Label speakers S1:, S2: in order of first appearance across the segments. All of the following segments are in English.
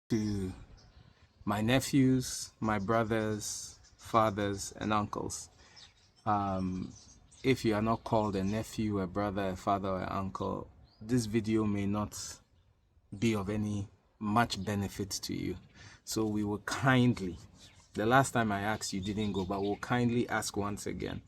S1: to my nephews, my brothers, fathers, and uncles. If you are not called a nephew, a brother, a father, or an uncle, this video may not be of any much benefit to you. So we will kindly, the last time I asked you didn't go, but we'll kindly ask once again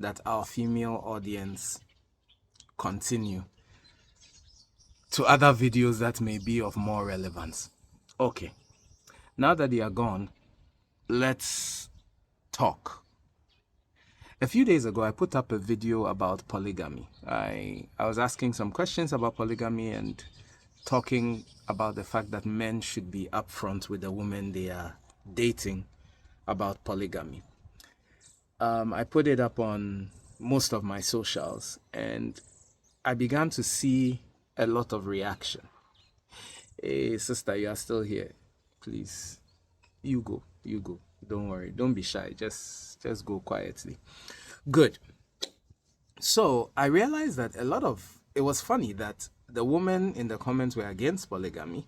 S1: that our female audience continue to other videos that may be of more relevance. Okay, now that they are gone, let's talk. A few days ago, I put up a video about polygamy. I was asking some questions about polygamy and talking about the fact that men should be upfront with the women they are dating about polygamy. I put it up on most of my socials and I began to see a lot of reaction. Hey, sister, you are still here. Please, you go. Don't worry. Don't be shy. Just go quietly. Good. So I realized that it was funny that the women in the comments were against polygamy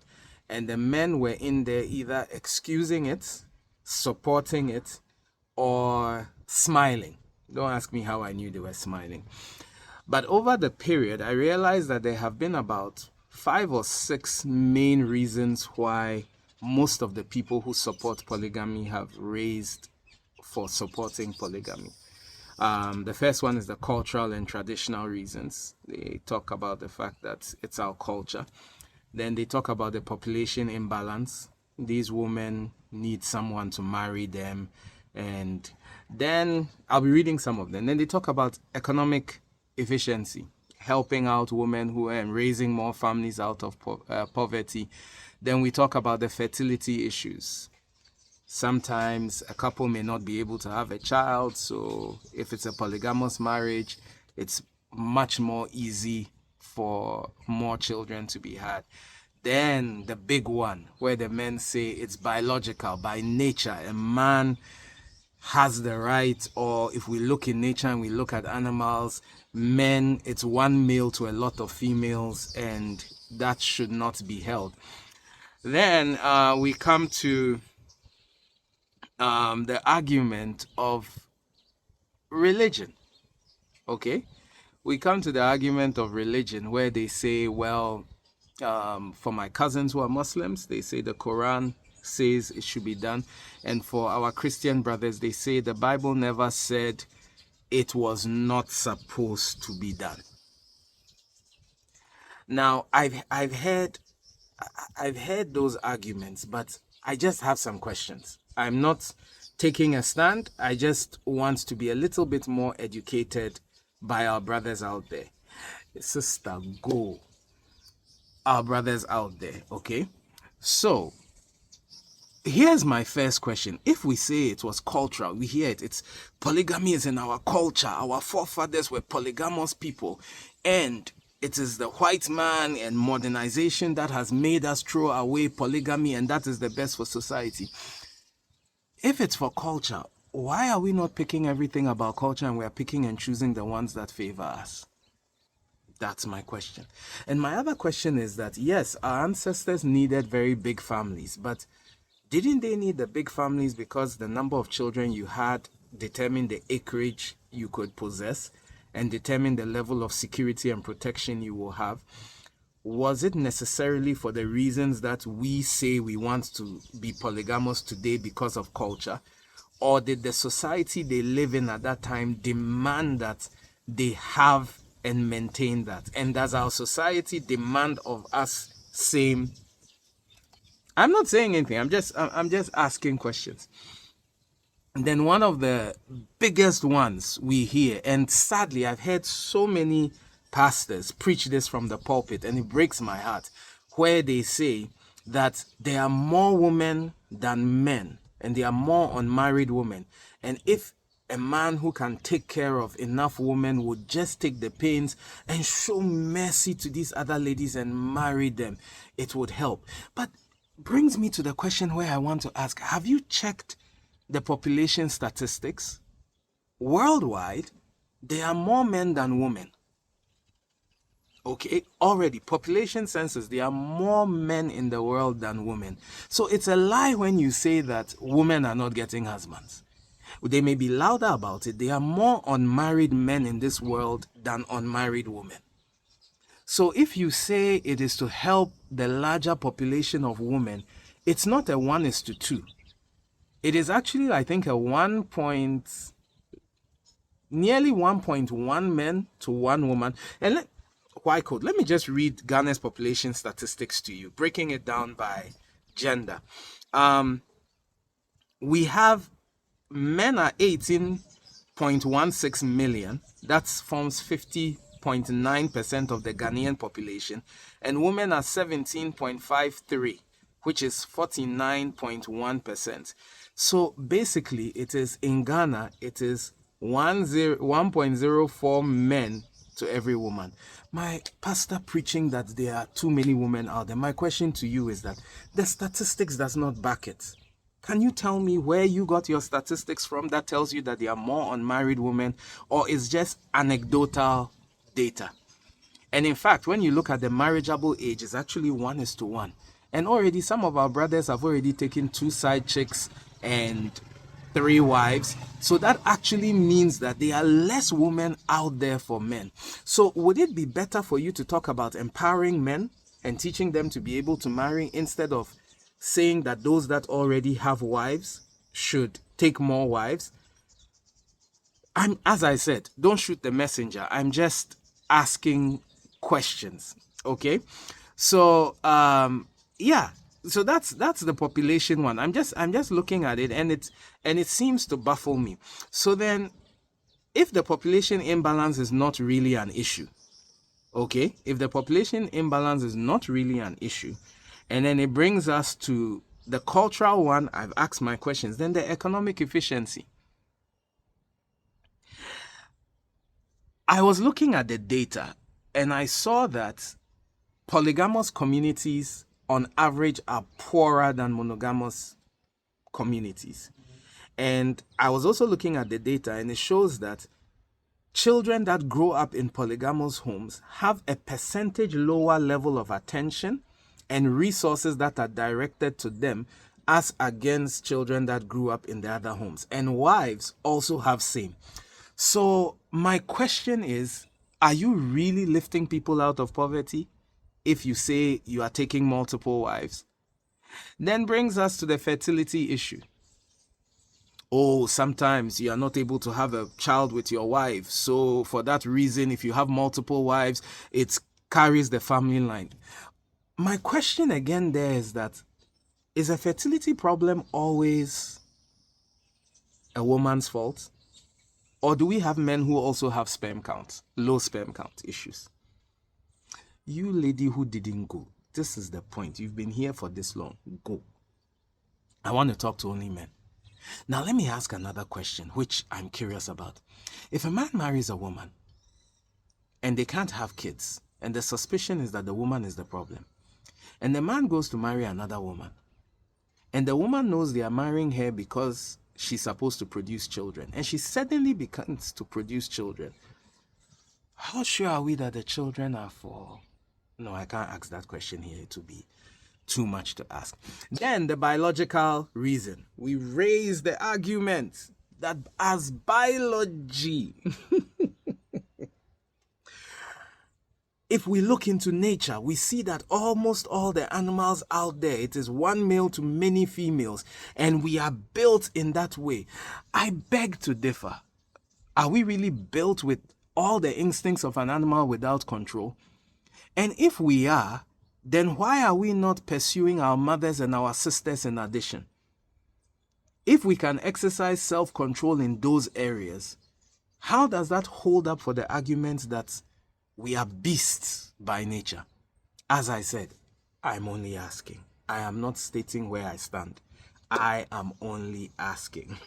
S1: and the men were in there either excusing it, supporting it, or smiling. Don't ask me how I knew they were smiling. But over the period, I realized that there have been about 5 or 6 main reasons why most of the people who support polygamy have raised for supporting polygamy. The first one is the cultural and traditional reasons. They talk about the fact that it's our culture. Then they talk about the population imbalance. These women need someone to marry them. And then I'll be reading some of them. Then they talk about economic efficiency, helping out women who are raising more families out of poverty. Then we talk about the fertility issues. Sometimes a couple may not be able to have a child, so if it's a polygamous marriage, it's much more easy for more children to be had. Then the big one, where the men say it's biological, by nature, a man has the right, or if we look in nature and we look at animals, men, it's one male to a lot of females, and that should not be held. Then we come to the argument of religion. Okay, we come to the argument of religion where they say, well, for my cousins who are Muslims, they say the Quran says it should be done, and for our Christian brothers, they say the Bible never said it was not supposed to be done. Now, I've heard those arguments, but I just have some questions. I'm not taking a stand. I just want to be a little bit more educated by our brothers out there. Sister, go. Our brothers out there, okay? So, here's my first question. If we say it was cultural, we hear it. It's polygamy is in our culture. Our forefathers were polygamous people. And it is the white man and modernization that has made us throw away polygamy, and that is the best for society. If it's for culture, why are we not picking everything about culture and we're picking and choosing the ones that favor us? That's my question. And my other question is that, yes, our ancestors needed very big families, but didn't they need the big families because the number of children you had determined the acreage you could possess and determine the level of security and protection you will have? Was it necessarily for the reasons that we say we want to be polygamous today because of culture? Or did the society they live in at that time demand that they have and maintain that? And does our society demand of us same? I'm not saying anything. I'm just asking questions. And then one of the biggest ones we hear, and sadly I've heard so many pastors preach this from the pulpit, and it breaks my heart, where they say that there are more women than men, and there are more unmarried women. And if a man who can take care of enough women would just take the pains and show mercy to these other ladies and marry them, it would help. But brings me to the question where I want to ask, have you checked the population statistics? Worldwide, there are more men than women. Okay, already population census, there are more men in the world than women. So it's a lie when you say that women are not getting husbands. They may be louder about it. There are more unmarried men in this world than unmarried women. So if you say it is to help the larger population of women, it's not a 1:2. It is actually, I think, a nearly 1.1 men to 1 woman. And why code? Let me just read Ghana's population statistics to you, breaking it down by gender. We have men are 18.16 million. That forms 50.9% of the Ghanaian population. And women are 17.53, which is 49.1%. So basically, it is in Ghana, it is 1.04 men to every woman. My pastor preaching that there are too many women out there. My question to you is that the statistics does not back it. Can you tell me where you got your statistics from that tells you that there are more unmarried women, or is just anecdotal data? And in fact, when you look at the marriageable age, it's actually 1:1. And already some of our brothers have already taken 2 side chicks and 3 wives. So that actually means that there are less women out there for men. So would it be better for you to talk about empowering men and teaching them to be able to marry, instead of saying that those that already have wives should take more wives? As I said, don't shoot the messenger. I'm just asking questions. Okay. So yeah. So that's the population one. I'm just looking at it, and it seems to baffle me. So then, if the population imbalance is not really an issue, okay, if the population imbalance is not really an issue, and then it brings us to the cultural one, I've asked my questions, then the economic efficiency. I was looking at the data, and I saw that polygamous communities on average are poorer than monogamous communities. And I was also looking at the data, and it shows that children that grow up in polygamous homes have a percentage lower level of attention and resources that are directed to them as against children that grew up in the other homes. And wives also have same. So my question is, are you really lifting people out of poverty if you say you are taking multiple wives? Then brings us to the fertility issue. Oh, sometimes you are not able to have a child with your wife. So for that reason, if you have multiple wives, it carries the family line. My question again there is that, is a fertility problem always a woman's fault? Or do we have men who also have low sperm count issues? You lady who didn't go, this is the point. You've been here for this long. Go. I want to talk to only men. Now, let me ask another question, which I'm curious about. If a man marries a woman and they can't have kids, and the suspicion is that the woman is the problem, and the man goes to marry another woman, and the woman knows they are marrying her because she's supposed to produce children, and she suddenly begins to produce children, how sure are we that the children are for... No, I can't ask that question here. It would be too much to ask. Then the biological reason. We raise the argument that as biology, if we look into nature, we see that almost all the animals out there, it is one male to many females, and we are built in that way. I beg to differ. Are we really built with all the instincts of an animal without control? And if we are, then why are we not pursuing our mothers and our sisters in addition? If we can exercise self-control in those areas, how does that hold up for the argument that we are beasts by nature? As I said, I'm only asking. I am not stating where I stand. I am only asking.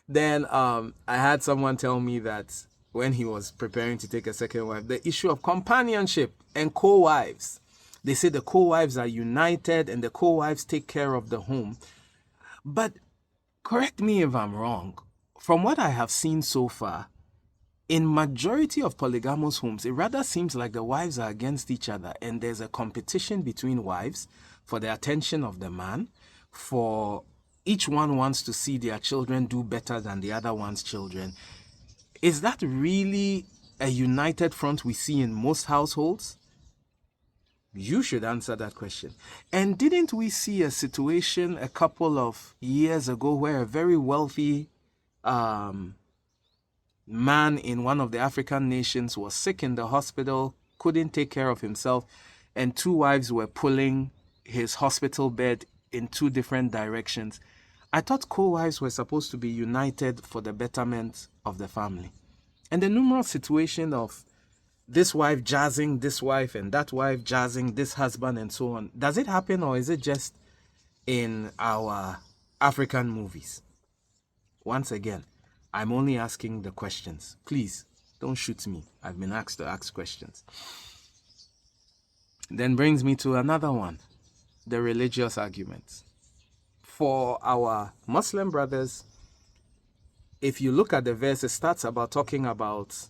S1: Then I had someone tell me that when he was preparing to take a second wife, the issue of companionship and co-wives. They say the co-wives are united and the co-wives take care of the home. But correct me if I'm wrong. From what I have seen so far, in majority of polygamous homes, it rather seems like the wives are against each other and there's a competition between wives for the attention of the man, for each one wants to see their children do better than the other one's children. Is that really a united front we see in most households? You should answer that question. And didn't we see a situation a couple of years ago where a very wealthy man in one of the African nations was sick in the hospital, couldn't take care of himself, and two wives were pulling his hospital bed in two different directions? I thought co-wives were supposed to be united for the betterment of the family. And the numerous situation of this wife jazzing this wife and that wife jazzing this husband and so on, does it happen, or is it just in our African movies? Once again, I'm only asking the questions. Please, don't shoot me. I've been asked to ask questions. Then brings me to another one, the religious arguments. For our Muslim brothers, if you look at the verse, it starts about talking about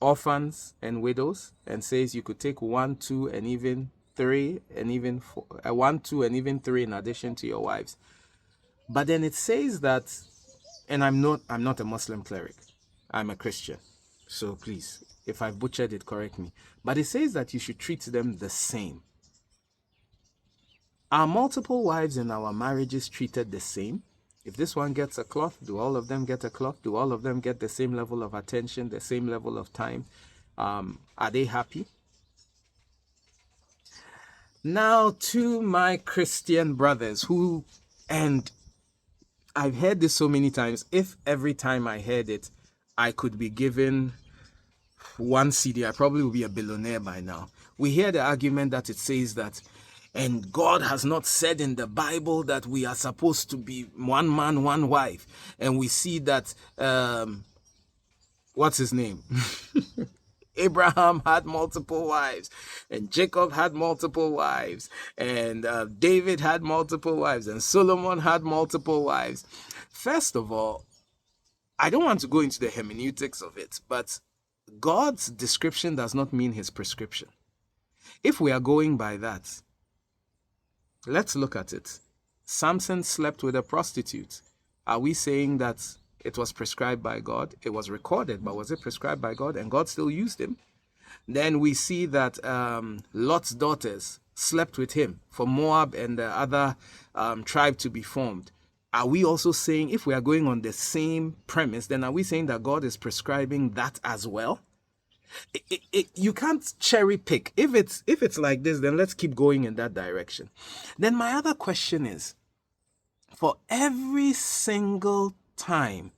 S1: orphans and widows and says you could take 1, 2, and even 3, and even 4, 1, 2, and even 3 in addition to your wives. But then it says that, and I'm not a Muslim cleric, I'm a Christian, so please, if I butchered it, correct me. But it says that you should treat them the same. Are multiple wives in our marriages treated the same? If this one gets a cloth, do all of them get a cloth? Do all of them get the same level of attention, the same level of time? Are they happy? Now to my Christian brothers who, and I've heard this so many times, if every time I heard it, I could be given 1 CD, I probably would be a billionaire by now. We hear the argument that it says that, and God has not said in the Bible that we are supposed to be one man, one wife. And we see that, what's his name? Abraham had multiple wives, and Jacob had multiple wives, and David had multiple wives, and Solomon had multiple wives. First of all, I don't want to go into the hermeneutics of it, but God's description does not mean his prescription. If we are going by that, let's look at it. Samson slept with a prostitute. Are we saying that it was prescribed by God? It was recorded, but was it prescribed by God? And God still used him. Then we see that Lot's daughters slept with him for Moab and the other tribe to be formed. Are we also saying, if we are going on the same premise, then are we saying that God is prescribing that as well? You can't cherry pick. If it's like this, then let's keep going in that direction. Then my other question is, for every single time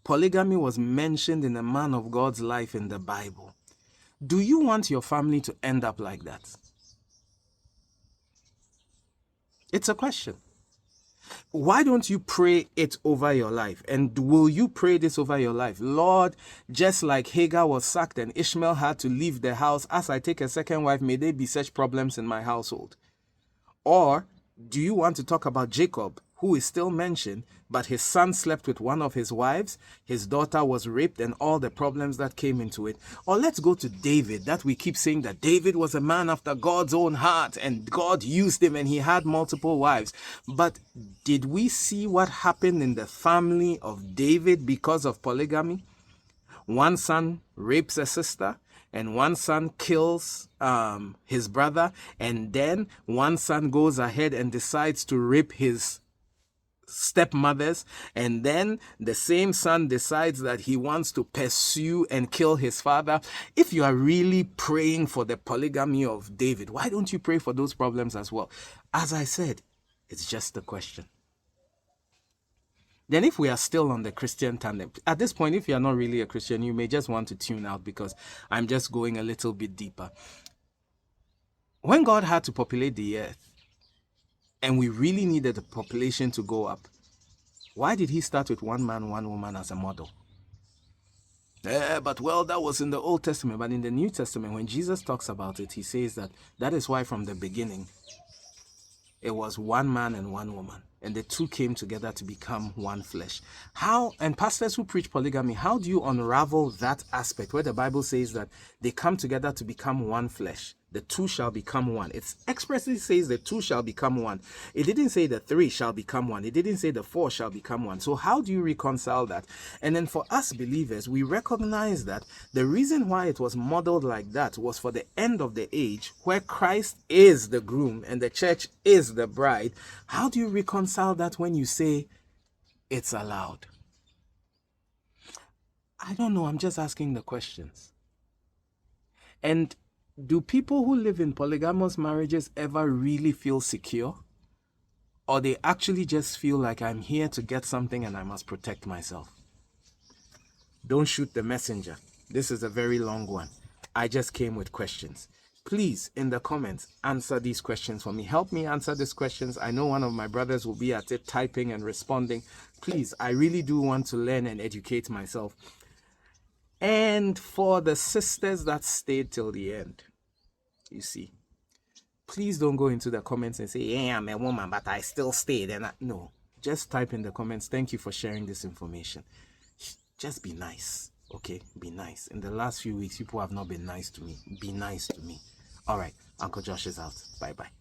S1: polygamy was mentioned in a man of God's life in the Bible, do you want your family to end up like that? It's a question. Why don't you pray it over your life? And will you pray this over your life? Lord, just like Hagar was sacked and Ishmael had to leave the house, as I take a second wife, may there be such problems in my household. Or do you want to talk about Jacob, who is still mentioned, but his son slept with one of his wives, his daughter was raped, and all the problems that came into it? Or let's go to David, that we keep saying that David was a man after God's own heart, and God used him and he had multiple wives. But did we see what happened in the family of David because of polygamy? One son rapes a sister, and one son kills his brother, and then one son goes ahead and decides to rape his stepmothers, and then the same son decides that he wants to pursue and kill his father. If you are really praying for the polygamy of David, why don't you pray for those problems as well? As I said, it's just a question. Then if we are still on the Christian tandem, at this point, if you are not really a Christian, you may just want to tune out because I'm just going a little bit deeper. When God had to populate the earth, and we really needed the population to go up, why did he start with one man, one woman as a model? But well, that was in the Old Testament. But in the New Testament, when Jesus talks about it, he says that is why from the beginning, it was one man and one woman. and the two came together to become one flesh. How, and pastors who preach polygamy, how do you unravel that aspect where the Bible says that they come together to become one flesh? The two shall become one. It expressly says the two shall become one. It didn't say the three shall become one. It didn't say the four shall become one. So how do you reconcile that? And then for us believers, we recognize that the reason why it was modeled like that was for the end of the age, where Christ is the groom and the church is the bride. How do you reconcile that when you say it's allowed? I don't know. I'm just asking the questions. And do people who live in polygamous marriages ever really feel secure? Or they actually just feel like I'm here to get something and I must protect myself? Don't shoot the messenger. This is a very long one. I just came with questions. Please, in the comments, answer these questions for me. Help me answer these questions. I know one of my brothers will be at it, typing and responding. Please, I really do want to learn and educate myself. And for the sisters that stayed till the end, you see, please don't go into the comments and say, yeah, I'm a woman, but I still stayed. And no, just type in the comments, thank you for sharing this information. Just be nice, okay? Be nice. In the last few weeks, people have not been nice to me. Be nice to me. All right, Uncle Josh is out. Bye-bye.